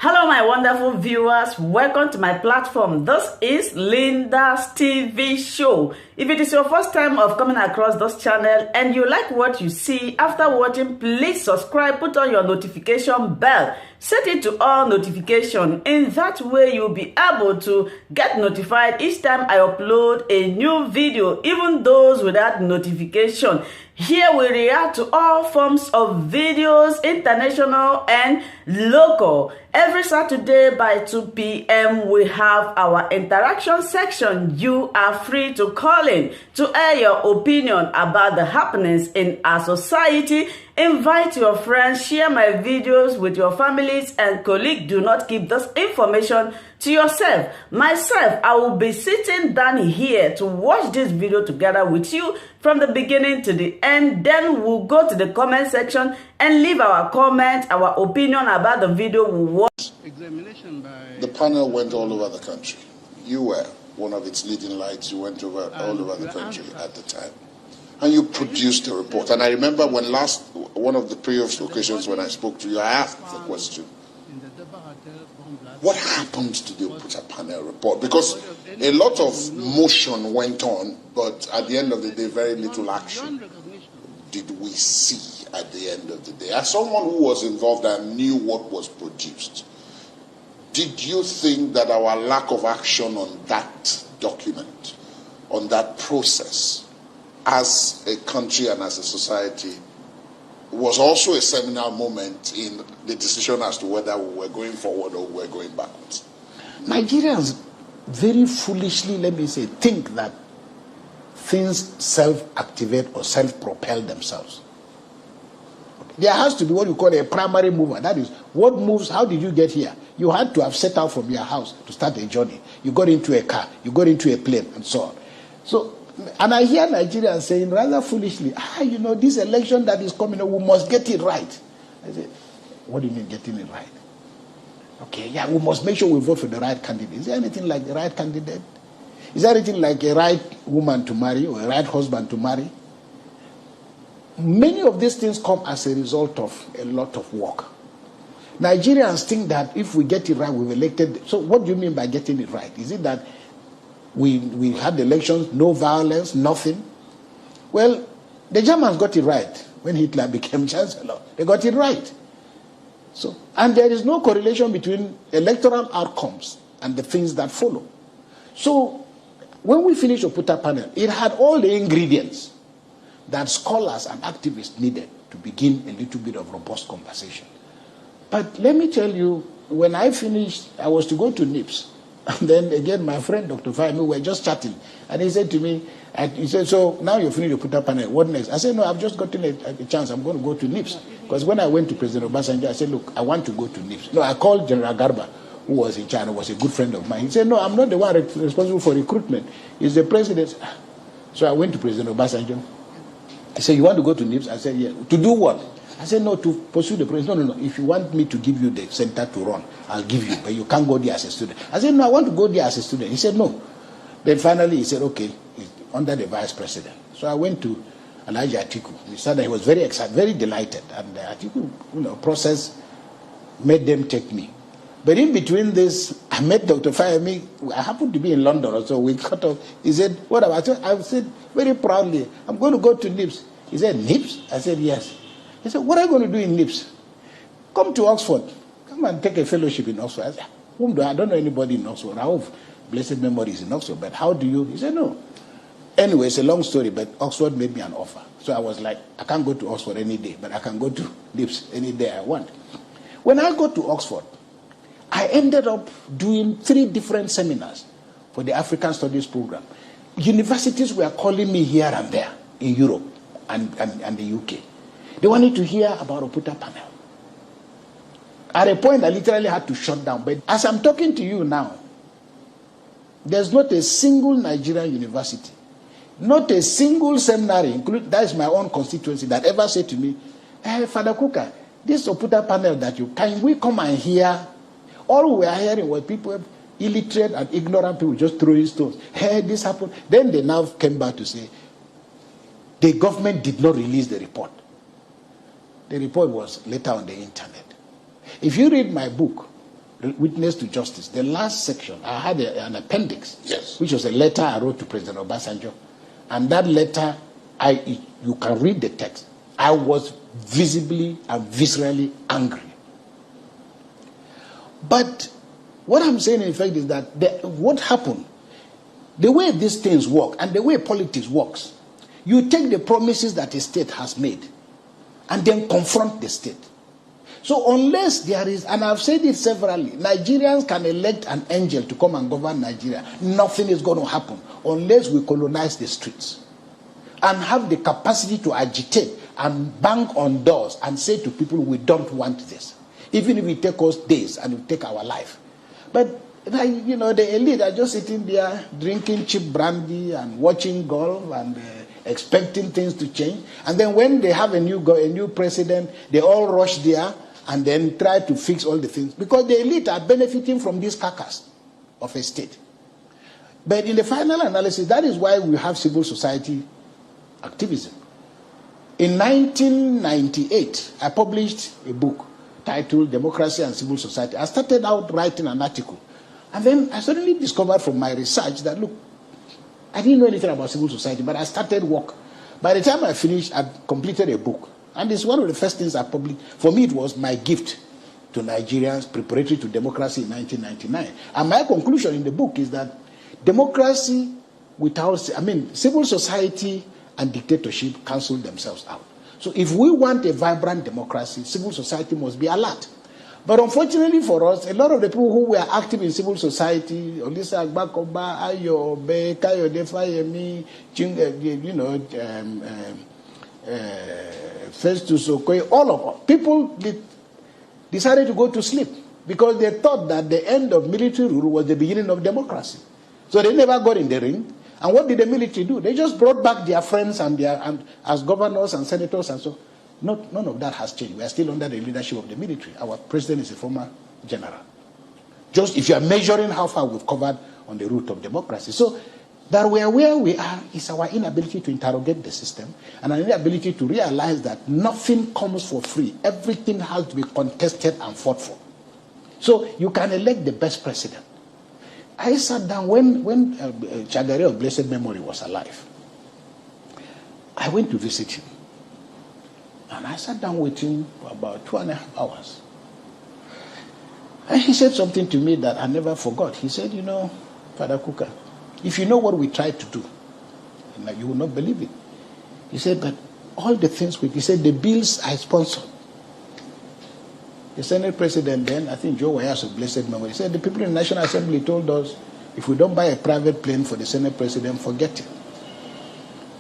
Hello my wonderful viewers, welcome to my platform. This is Linda's TV show. If it is your first time of coming across this channel and you like what you see after watching, please subscribe, put on your notification bell, set it to all notification. In that way you'll be able to get notified each time I upload a new video, even those without notification. Here we react to all forms of videos, international and local. Every Saturday by 2 p.m. we have our interaction section. You are free to call in to air your opinion about the happenings in our society. Invite your friends, share my videos with your families and colleagues. Do not keep this information to yourself. Myself, I will be sitting down here to watch this video together with you from the beginning to the end. Then we'll go to the comment section and leave our comment, our opinion about the video we watch. The panel went all over the country. You were one of its leading lights. You went all over the country at the time. And you produced a report. And I remember when one of the previous occasions when I spoke to you, I asked the question, what happened to the Oputa panel report? Because a lot of motion went on, but at the end of the day, very little action did we see at the end of the day. As someone who was involved and knew what was produced, did you think that our lack of action on that document, on that process, as a country and as a society, was also a seminal moment in the decision as to whether we were going forward or we were going backwards? Nigerians very foolishly, let me say, think that things self-activate or self-propel themselves. There has to be what you call a primary mover. That is, what moves, how did you get here? You had to have set out from your house to start a journey. You got into a car, you got into a plane, and so on. So, and I hear Nigerians saying rather foolishly, this election that is coming, we must get it right. I say, what do you mean getting it right? Okay, yeah, we must make sure we vote for the right candidate. Is there anything like the right candidate? Is there anything like a right woman to marry or a right husband to marry? Many of these things come as a result of a lot of work. Nigerians think that if we get it right, we've elected. So what do you mean by getting it right? Is it that we had elections, no violence, nothing? Well, the Germans got it right when Hitler became chancellor. They got it right. So, and there is no correlation between electoral outcomes and the things that follow. So when we finished Oputa panel, it had all the ingredients that scholars and activists needed to begin a little bit of robust conversation. But let me tell you, when I finished, I was to go to NIPS. And then again, my friend, Dr. Fahimi, we were just chatting. And he said to me, he said, so now you're finished Oputa panel, what next? I said, no, I've just gotten a chance. I'm going to go to NIPS. Because when I went to President Obasanjo, I said, look, I want to go to NIPS. No, I called General Garba, who was in China, was a good friend of mine. He said, no, I'm not the one responsible for recruitment. It's the president. So I went to President Obasanjo. He said, you want to go to NIPS? I said, yeah. To do what? I said, no, to pursue the president. No. If you want me to give you the center to run, I'll give you. But you can't go there as a student. I said, no, I want to go there as a student. He said, no. Then finally he said, okay, under the vice president. So I went to Alhaji Atiku. He said that he was very excited, very delighted. And the Atiku process made them take me. But in between this, I met Dr. Fahimi. I happened to be in London also. We cut off. He said, what about you? I said very proudly, I'm going to go to NIPS. He said, NIPS? I said, yes. He said, what are you going to do in NIPS? Come to Oxford. Come and take a fellowship in Oxford. I said, I don't know anybody in Oxford. I have blessed memories in Oxford. But how do you? He said, no. Anyway, it's a long story, but Oxford made me an offer. So I was like, I can't go to Oxford any day, but I can go to NIPS any day I want. When I go to Oxford, I ended up doing 3 different seminars for the African Studies program. Universities were calling me here and there in Europe and the UK. They wanted to hear about Oputa panel. At a point, I literally had to shut down. But as I'm talking to you now, there's not a single Nigerian university, not a single seminary, that is my own constituency, that ever said to me, hey, Father Kukah, this Oputa panel can we come and hear? All we are hearing was people, illiterate and ignorant people, just throwing stones. Hey, this happened. Then they now came back to say, the government did not release the report. The report was later on the internet. If you read my book, witness to justice, the last section, I had an appendix, Yes. which was a letter I wrote to President Obasanjo. And that letter, you can read the text. I was visibly and viscerally angry. But what I'm saying, in effect, is that what happened, the way these things work and the way politics works, you take the promises that a state has made and then confront the state. So unless there is, and I've said it severally, Nigerians can elect an angel to come and govern Nigeria. Nothing is going to happen unless we colonize the streets and have the capacity to agitate and bang on doors and say to people, we don't want this. Even if it takes us days and it take our life. But, you know, the elite are just sitting there drinking cheap brandy and watching golf and expecting things to change. And then when they have a new president, they all rush there and then try to fix all the things. Because the elite are benefiting from this carcass of a state. But in the final analysis, that is why we have civil society activism. In 1998, I published a book titled Democracy and Civil Society. I started out writing an article. And then I suddenly discovered from my research that, look, I didn't know anything about civil society, but I started work. By the time I finished, I completed a book. And it's one of the first things I published. For me, it was my gift to Nigerians preparatory to democracy in 1999. And my conclusion in the book is that democracy civil society and dictatorship cancel themselves out. So if we want a vibrant democracy, civil society must be alert. But unfortunately for us, a lot of the people who were active in civil society, Olisa Agbakoba, Ayo, Obe, Kayode Fayemi, Festus Okoye, all of us, people decided to go to sleep because they thought that the end of military rule was the beginning of democracy. So they never got in the ring. And what did the military do? They just brought back their friends and as governors and senators and so. None of that has changed. We are still under the leadership of the military. Our president is a former general. Just if you are measuring how far we've covered on the route of democracy. So that where we are is our inability to interrogate the system and our inability to realize that nothing comes for free. Everything has to be contested and fought for. So you can elect the best president. I sat down when Chagari of blessed memory was alive. I went to visit him. And I sat down with him for about 2.5 hours. And he said something to me that I never forgot. He said, you know, Father Kukah, if you know what we tried to do, you will not believe it. He said, but all the things he said, the bills I sponsored. The Senate President then, I think Joe Wayas of blessed memory, he said, the people in the National Assembly told us, if we don't buy a private plane for the Senate President, forget it.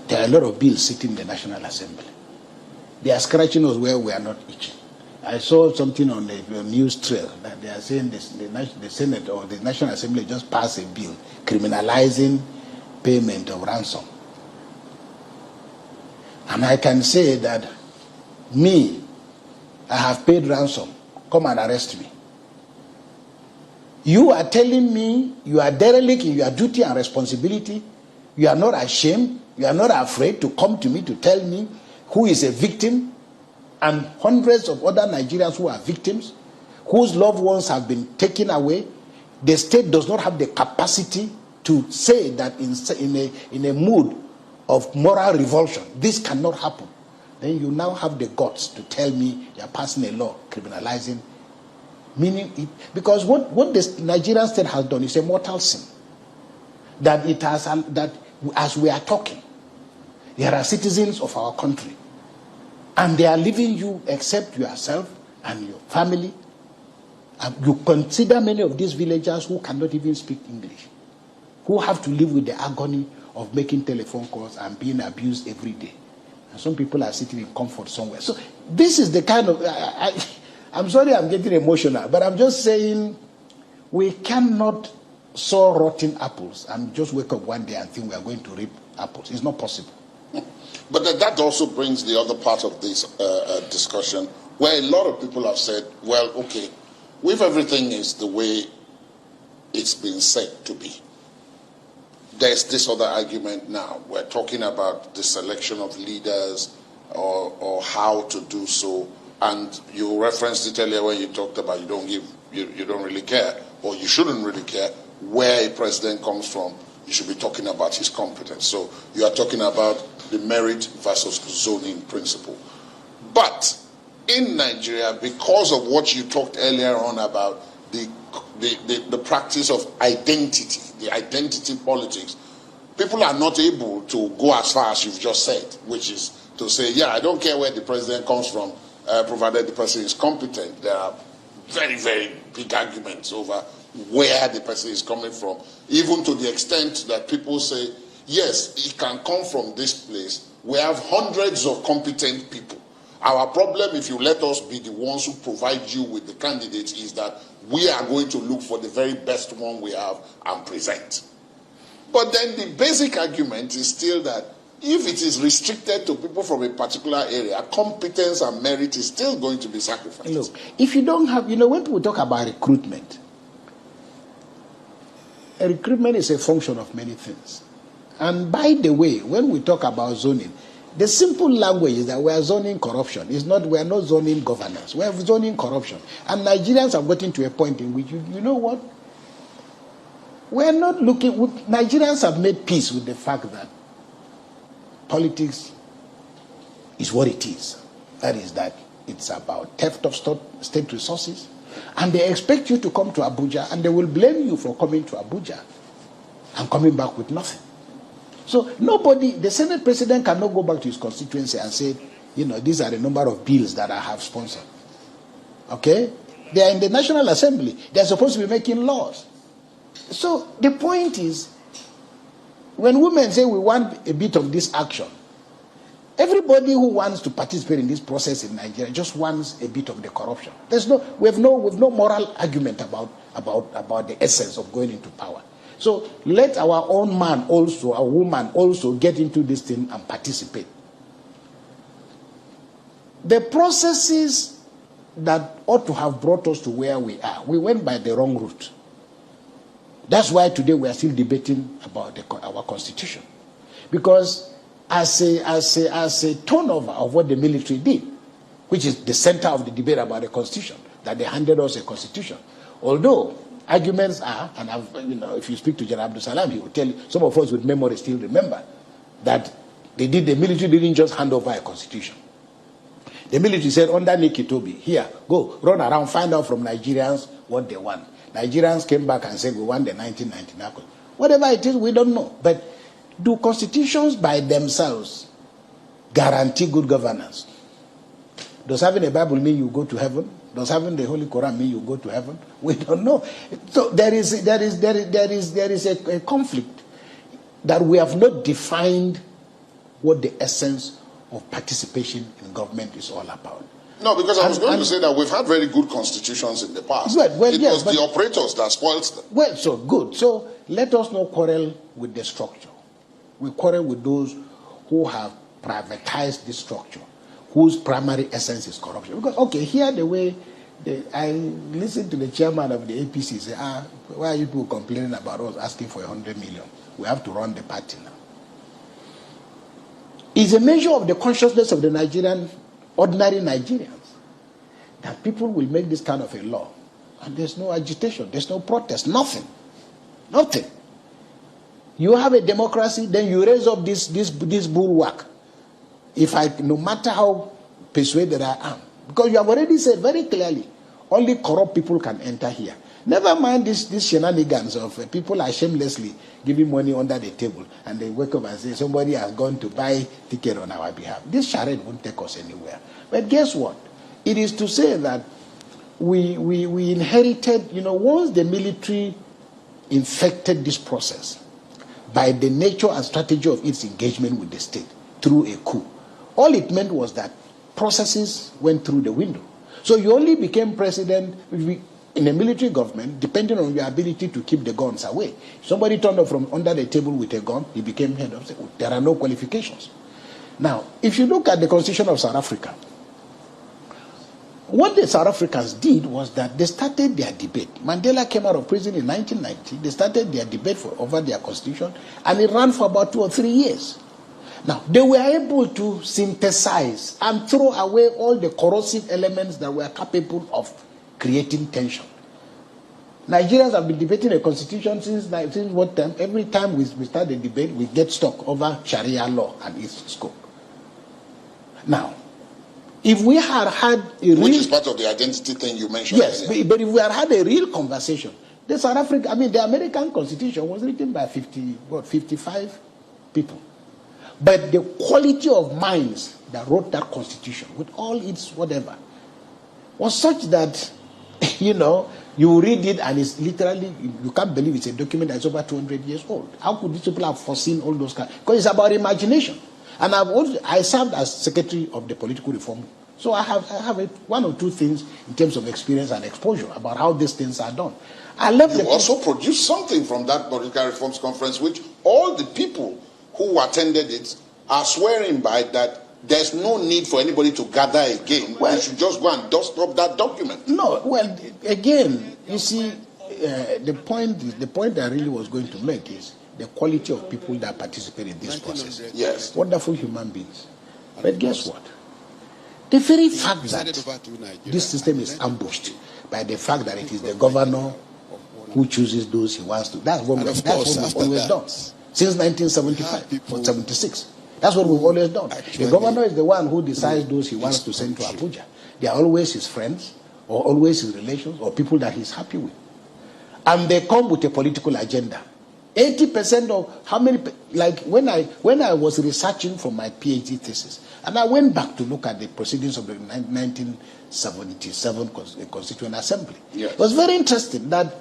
There are a lot of bills sitting in the National Assembly. They are scratching us where we are not itching. I saw something on the news trail that they are saying the Senate or the National Assembly just passed a bill criminalizing payment of ransom. And I can say that I have paid ransom. Come and arrest me. You are telling me you are derelict in your duty and responsibility. You are not ashamed. You are not afraid to come to me to tell me who is a victim, and hundreds of other Nigerians who are victims, whose loved ones have been taken away. The state does not have the capacity to say that in a mood of moral revulsion, this cannot happen. Then you now have the guts to tell me you are passing a law criminalizing, meaning it, because what the Nigerian state has done is a mortal sin. That it has, that as we are talking, there are citizens of our country, and they are leaving you except yourself and your family. And you consider many of these villagers who cannot even speak English, who have to live with the agony of making telephone calls and being abused every day. And some people are sitting in comfort somewhere. So this is the kind of, I'm sorry I'm getting emotional, but I'm just saying we cannot sow rotten apples and just wake up one day and think we are going to reap apples. It's not possible. But that also brings the other part of this discussion, where a lot of people have said, well, okay, if everything is the way it's been said to be, there's this other argument now. We're talking about the selection of leaders or how to do so. And you referenced it earlier when you talked about you don't give you don't really care, or you shouldn't really care where a president comes from. You should be talking about his competence. So you are talking about the merit versus zoning principle. But in Nigeria, because of what you talked earlier on about the practice of identity, the identity politics, people are not able to go as far as you've just said, which is to say, yeah, I don't care where the president comes from, provided the person is competent. There are very, very big arguments over where the person is coming from, even to the extent that people say, yes, it can come from this place. We have hundreds of competent people. Our problem, if you let us be the ones who provide you with the candidates, is that we are going to look for the very best one we have and present. But then the basic argument is still that if it is restricted to people from a particular area, competence and merit is still going to be sacrificed. Look, if you don't have, when people talk about recruitment, recruitment is a function of many things. And by the way, when we talk about zoning, the simple language is that we are zoning corruption. We are not zoning governance. We are zoning corruption. And Nigerians have gotten to a point in which, you know what? We are not looking, Nigerians have made peace with the fact that politics is what it is. That is that it's about theft of state resources. And they expect you to come to Abuja, and they will blame you for coming to Abuja and coming back with nothing. So the Senate president cannot go back to his constituency and say, these are the number of bills that I have sponsored. Okay? They are in the National Assembly. They are supposed to be making laws. So the point is, when women say we want a bit of this action, everybody who wants to participate in this process in Nigeria just wants a bit of the corruption. We have no moral argument about the essence of going into power. So let our own man also, our woman also get into this thing and participate. The processes that ought to have brought us to where we are, we went by the wrong route. That's why today we are still debating about our constitution. Because as a turnover of what the military did, which is the center of the debate about the constitution, that they handed us a constitution. Although arguments are, and if you speak to General Abdul Salam, he will tell you, some of us with memory still remember, that the military didn't just hand over a constitution. The military said, under Nikki Toby, here, go, run around, find out from Nigerians what they want. Nigerians came back and said, we want the 1999. Whatever it is, we don't know. But do constitutions by themselves guarantee good governance? Does having a Bible mean you go to heaven? Does having the Holy Quran mean you go to heaven? We don't know. So there is a conflict that we have not defined what the essence of participation in government is all about. No, because I was going to say that we've had very good constitutions in the past. It was the operators that spoiled them. Well, so good. So let us not quarrel with the structure. We quarrel with those who have privatized this structure, whose primary essence is corruption. Because, okay, here the way I listened to the chairman of the APC say, why are you people complaining about us asking for 100 million? We have to run the party now. It's a measure of the consciousness of the ordinary Nigerians, that people will make this kind of a law, and there's no agitation, there's no protest, nothing. You have a democracy, then you raise up this bulwark. No matter how persuaded I am, because you have already said very clearly, only corrupt people can enter here. Never mind this shenanigans of people are shamelessly giving money under the table, and they wake up and say somebody has gone to buy ticket on our behalf. This charade won't take us anywhere. But guess what? It is to say that we inherited, once the military infected this process by the nature and strategy of its engagement with the state through a coup, all it meant was that processes went through the window. So you only became president in a military government depending on your ability to keep the guns away. Somebody turned up from under the table with a gun, he became head of state. There are no qualifications. Now, if you look at the constitution of South Africa, what the South Africans did was that they started their debate. Mandela came out of prison in 1990. They started their debate over their constitution, and it ran for about 2 or 3 years. Now, they were able to synthesize and throw away all the corrosive elements that were capable of creating tension. Nigerians have been debating a constitution since what time? Every time we start the debate, we get stuck over Sharia law and its scope. Now, if we had had a real... Which is part of the identity thing you mentioned. Yes, but if we had had a real conversation, the South Africa, the American Constitution was written by 55 people. But the quality of minds that wrote that Constitution, with all its whatever, was such that, you read it and it's literally, you can't believe it's a document that's over 200 years old. How could these people have foreseen all those kinds? Because it's about imagination. And I served as Secretary of the Political Reform. So I have one or two things in terms of experience and exposure about how these things are done. You also produced something from that Political Reforms Conference, which all the people who attended it are swearing by, that there's no need for anybody to gather again. Well, you should just go and dust up that document. No, well, again, you see, the point I really was going to make is the quality of people that participate in this process. Yes. Wonderful human beings. But guess what? The very fact that this system is ambushed by the fact that it is the governor who chooses those he wants to. That's what we've always done. Since 1975 or 76. That's what we've always done. The governor is the one who decides those he wants to send to Abuja. They are always his friends, or always his relations, or people that he's happy with. And they come with a political agenda. 80% of how many, like when I was researching for my PhD thesis, and I went back to look at the proceedings of the 1977 Constituent Assembly. Yes. It was very interesting that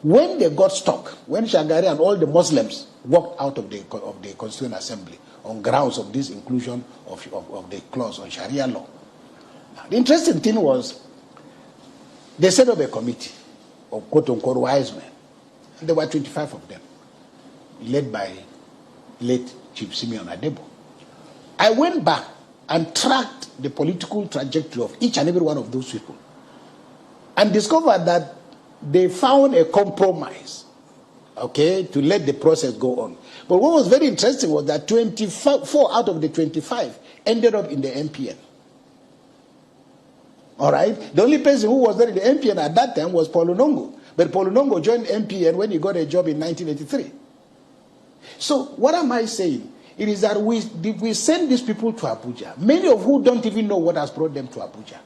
when they got stuck, when Shagari and all the Muslims walked out of the Constituent Assembly on grounds of this inclusion of the clause on Sharia law, the interesting thing was they set up a committee of quote-unquote wise men. And there were 25 of them, led by late Chief Simeon Adebo. I went back and tracked the political trajectory of each and every one of those people and discovered that they found a compromise, to let the process go on. But what was very interesting was that 24 out of the 25 ended up in the MPN. All right? The only person who was there in the MPN at that time was Paul Onongo. But Paul Onongo joined MPN when he got a job in 1983. So what am I saying? It is that we send these people to Abuja, many of whom don't even know what has brought them to Abuja.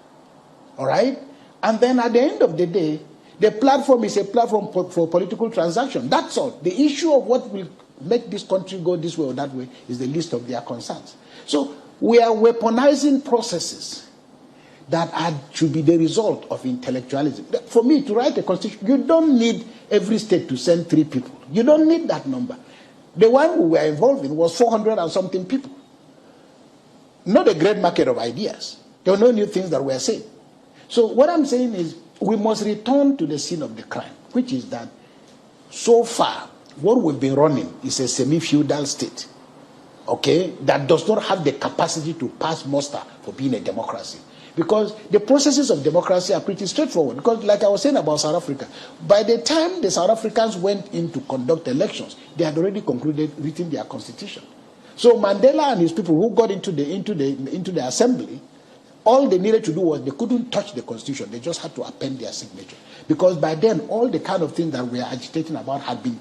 All right? And then at the end of the day, the platform is a platform for political transaction. That's all. The issue of what will make this country go this way or that way is the least of their concerns. So we are weaponizing processes that should be the result of intellectualism. For me, to write a constitution, you don't need every state to send 3 people. You don't need that number. The one we were involved in was 400 and something people. Not a great market of ideas. There were no new things that were said. So what I'm saying is we must return to the scene of the crime, which is that so far what we've been running is a semi-feudal state, that does not have the capacity to pass muster for being a democracy. Because the processes of democracy are pretty straightforward. Because like I was saying about South Africa, by the time the South Africans went in to conduct elections, they had already written their constitution. So Mandela and his people who got into the assembly, all they needed to do was they couldn't touch the constitution. They just had to append their signature. Because by then, all the kind of things that we are agitating about had been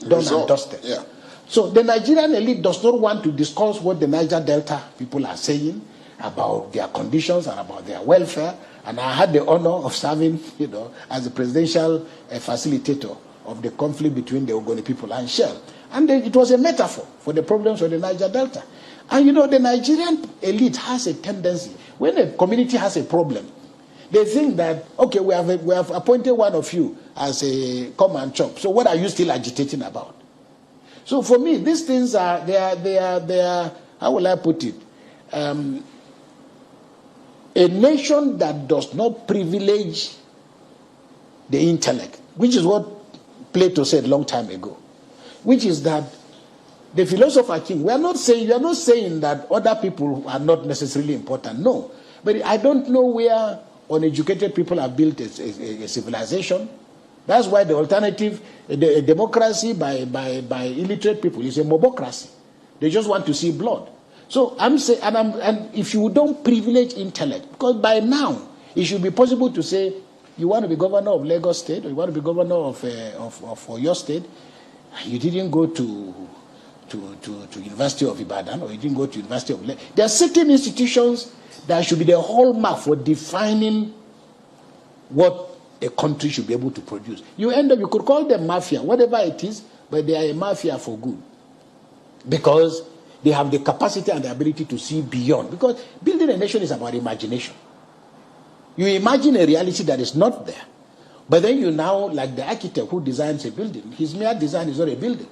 done and dusted. Yeah. So the Nigerian elite does not want to discuss what the Niger Delta people are saying about their conditions and about their welfare. And I had the honor of serving, as a presidential facilitator of the conflict between the Ogoni people and Shell. And it was a metaphor for the problems of the Niger Delta. And the Nigerian elite has a tendency, when a community has a problem, they think that, we have appointed one of you as a come and chop. So what are you still agitating about? So for me, these things are, they are how will I put it? A nation that does not privilege the intellect, which is what Plato said a long time ago, which is that the philosopher king, you are not saying that other people are not necessarily important. No. But I don't know where uneducated people have built a civilization. That's why the alternative, a democracy by illiterate people is a mobocracy. They just want to see blood. So I'm saying, and if you don't privilege intellect, because by now it should be possible to say You want to be governor of Lagos State, or you want to be governor of your state, you didn't go to University of Ibadan, or you didn't go to University of Lagos. There are certain institutions that should be the hallmark for defining what a country should be able to produce. You could call them mafia, whatever it is, but they are a mafia for good. Because they have the capacity and the ability to see beyond. Because building a nation is about imagination. You imagine a reality that is not there. But then you now, like the architect who designs a building, his mere design is not a building.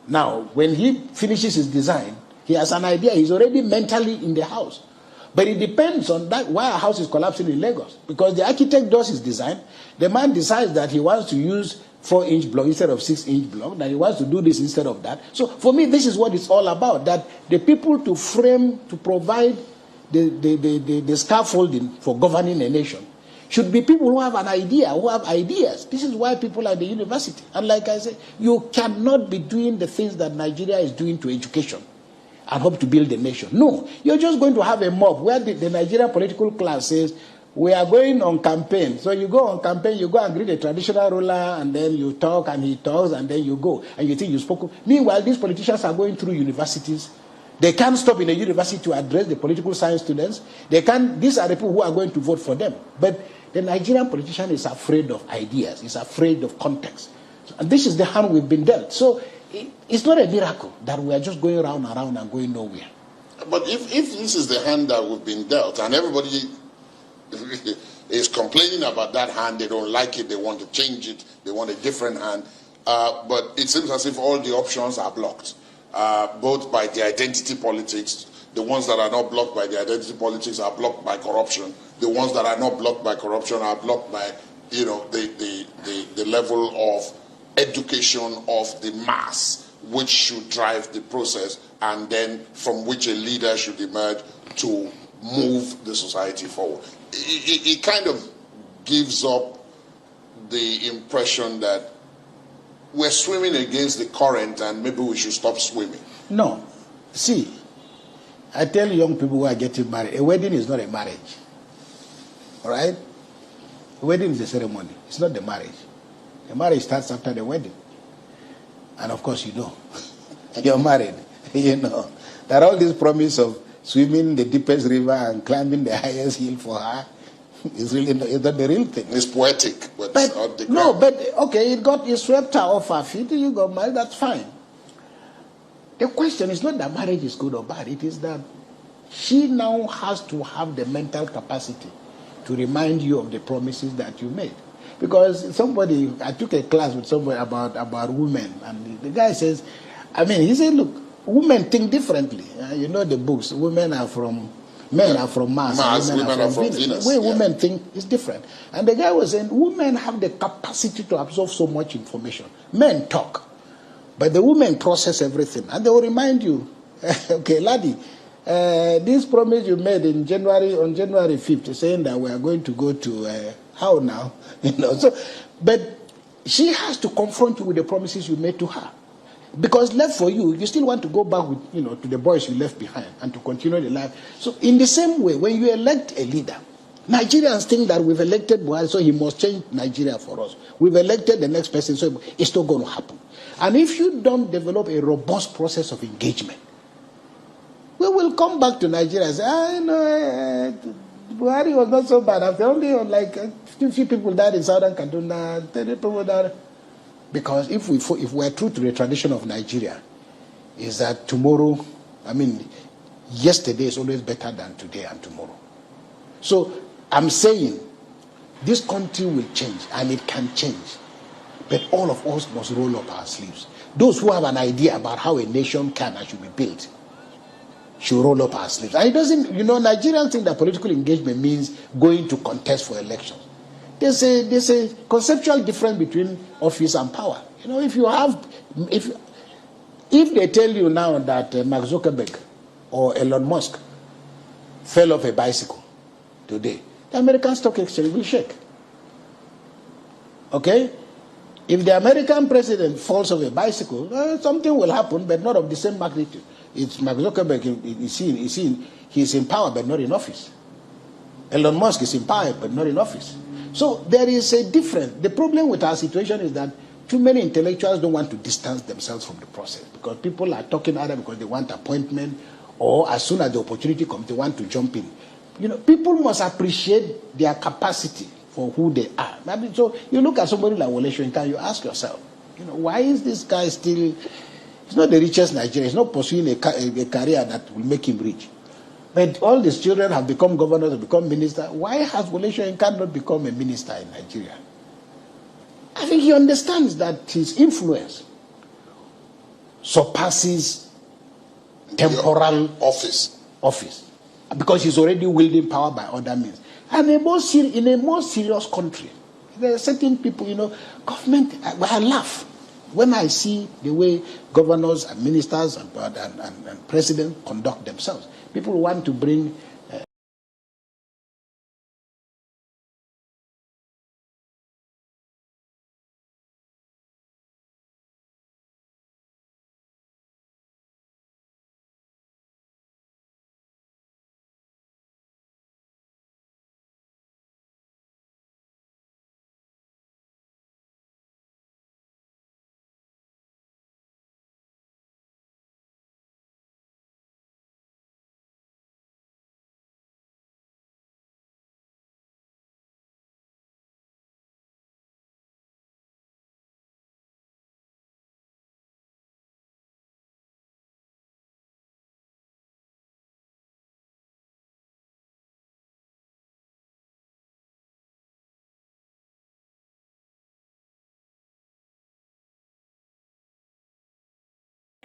Now, when he finishes his design, he has an idea. He's already mentally in the house. But it depends on that why a house is collapsing in Lagos. Because the architect does his design. The man decides that he wants to use 4-inch block instead of 6-inch block, that he wants to do this instead of that. So for me, this is what it's all about, that the people to frame, to provide the scaffolding for governing a nation should be people who have an idea, who have ideas. This is why people are at the university. And like I said, you cannot be doing the things that Nigeria is doing to education and hope to build a nation. No, you're just going to have a mob where the Nigerian political class says, we are going on campaign. So you go on campaign, you go and greet a traditional ruler, and then you talk, and he talks, and then you go, and you think you spoke. Meanwhile, these politicians are going through universities. They can't stop in a university to address the political science students. They can't. These are the people who are going to vote for them. But the Nigerian politician is afraid of ideas. He's afraid of context. And this is the hand we've been dealt. So it's not a miracle that we are just going around and around and going nowhere. But if this is the hand that we've been dealt, and everybody is complaining about that hand, they don't like it, they want to change it, they want a different hand, but it seems as if all the options are blocked, both by the identity politics. The ones that are not blocked by the identity politics are blocked by corruption. The ones that are not blocked by corruption are blocked by, the level of education of the mass, which should drive the process, and then from which a leader should emerge to move the society forward. It kind of gives up the impression that we're swimming against the current and maybe we should stop swimming. No. See, I tell young people who are getting married, a wedding is not a marriage. All right? A wedding is a ceremony. It's not the marriage. The marriage starts after the wedding. And of course, you're married. There are all these promises of swimming the deepest river and climbing the highest hill for her. It's not the real thing. It's poetic, but it's not the ground. No, but okay, it swept her off her feet, you got married, that's fine. The question is not that marriage is good or bad, it is that she now has to have the mental capacity to remind you of the promises that you made. Because I took a class with somebody about women, and the guy says, he said, look, women think differently. You know the books, men are from Mars, women are from Venus. The way women think is different. And the guy was saying, women have the capacity to absorb so much information. Men talk, but the women process everything. And they will remind you, okay, laddie, this promise you made on January 5th, saying that we are going to go to, how now? But she has to confront you with the promises you made to her. Because left for you, you still want to go back with, to the boys you left behind and to continue the life. So in the same way, when you elect a leader, Nigerians think that we've elected Buhari, so he must change Nigeria for us. We've elected the next person, so it's not going to happen. And if you don't develop a robust process of engagement, we will come back to Nigeria and say, Buhari was not so bad. After only like 50 people died in southern Kaduna, 30 people died. Because if we're true to the tradition of Nigeria, is that tomorrow, yesterday is always better than today and tomorrow. So I'm saying this country will change, and it can change. But all of us must roll up our sleeves. Those who have an idea about how a nation can and should be built should roll up our sleeves. And it doesn't, Nigerians think that political engagement means going to contest for elections. There's a conceptual difference between office and power. If they tell you now that Mark Zuckerberg or Elon Musk fell off a bicycle today, the American stock exchange will shake. Okay? If the American president falls off a bicycle, something will happen, but not of the same magnitude. It's Mark Zuckerberg, he's in power, but not in office. Elon Musk is in power, but not in office. So there is a difference. The problem with our situation is that too many intellectuals don't want to distance themselves from the process because people are talking either because they want appointment or as soon as the opportunity comes, they want to jump in. You know, people must appreciate their capacity for who they are. I mean, so you look at somebody like Wole Soyinka, you ask yourself, you know, why is this guy still? He's not the richest Nigerian. He's not pursuing a career that will make him rich. But all his children have become governors, have become ministers. Why has Wole Soyinka not become a minister in Nigeria? I think he understands that his influence surpasses temporal office because he's already wielding power by other means. And in a more serious country, there are certain people, you know, government, I laugh when I see the way governors and ministers and presidents conduct themselves. People want to bring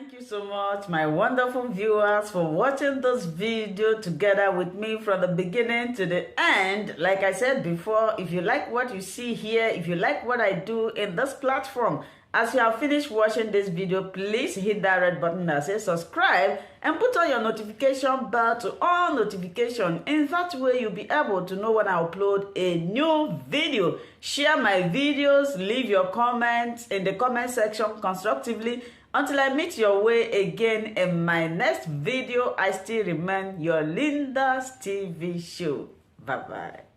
Thank you so much, my wonderful viewers, for watching this video together with me from the beginning to the end. Like I said before, if you like what you see here, if you like what I do in this platform, as you have finished watching this video, please hit that red button that says subscribe and put on your notification bell to all notification. In that way, you'll be able to know when I upload a new video. Share my videos, leave your comments in the comment section constructively. Until I meet your way again in my next video, I still remain your Linda's TV show. Bye-bye.